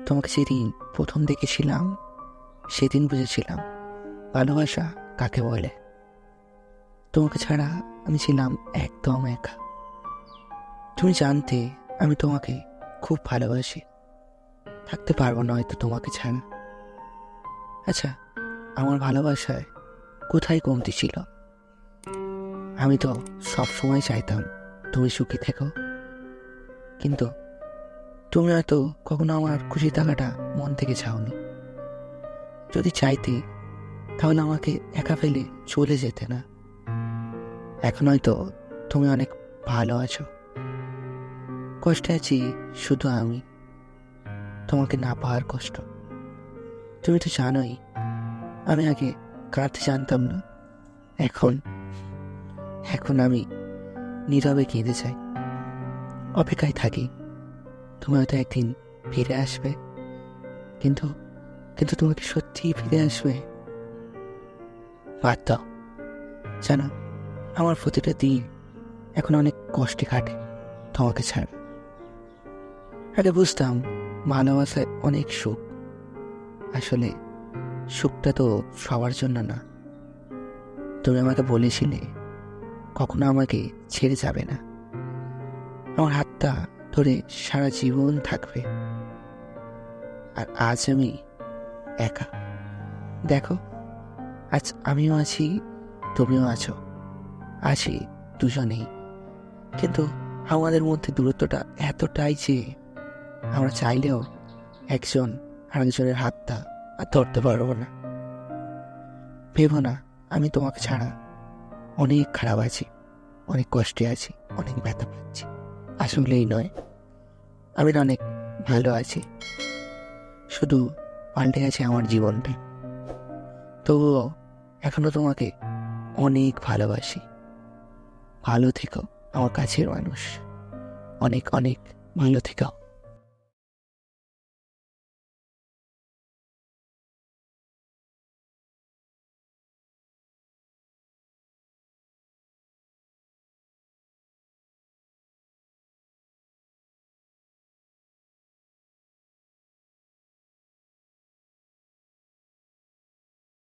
তোমাকে যেদিন প্রথম দেখেছিলাম সেদিন বুঝেছিলাম ভালোবাসা কাকে বলে। তোমাকে ছাড়া আমি ছিলাম একদম একা। তুমি জানতে আমি তোমাকে খুব ভালোবাসি, থাকতে পারবো না হয়তো তোমাকে ছাড়া। আচ্ছা, আমার ভালোবাসায় কোথায় কমতি ছিল? আমি তো সব সময় চাইতাম তুমি সুখী থেকো, কিন্তু তুমি হয়তো কখনো আমার খুশি থাকাটা মন থেকে চাওনি। যদি চাইতে তাহলে আমাকে একা ফেলে চলে যেতে না। এখন হয়তো তুমি অনেক ভালো আছো, কষ্টে আছি শুধু আমি, তোমাকে না পাওয়ার কষ্ট। তুমি তো জানোই আমি আগে কাঁদতে জানতাম না, এখন এখন আমি নীরবে কেঁদে চাই, অপেক্ষায় থাকি। তুমি হয়তো একদিন ফিরে আসবে, কিন্তু কিন্তু তোমাকে সত্যিই ফিরে আসবে? বাদ দাও। জানো, আমার প্রতিটা দিন এখন অনেক কষ্টে কাটে তোমাকে ছাড়া। আগে বুঝতাম ভালোবাসায় অনেক সুখ, আসলে সুখটা তো সবার জন্য না। তুমি আমাকে বলেছিলে কখনো আমাকে ছেড়ে যাবে না, আমার হাতটা ধরে সারা জীবন থাকবে। আর আজ আমি একা। দেখো, আজ আমিও আছি, তুমিও আছো, আছি দুজনেই, কিন্তু আমাদের মধ্যে দূরত্বটা এতটাই যে আমরা চাইলেও একজন আরেকজনের হাতটা আর ধরতে পারবো না। ভেবো না আমি তোমাকে ছাড়া অনেক খারাপ আছি, অনেক কষ্টে আছি, অনেক ব্যথা পাচ্ছি। আসলেই নয়, আমি না অনেক ভালো আছি, শুধু পাল্টে গেছে আমার জীবনটা। তবুও এখনো তোমাকে অনেক ভালোবাসি। ভালো থেকো আমার কাছের মানুষ, অনেক অনেক ভালো থেকো।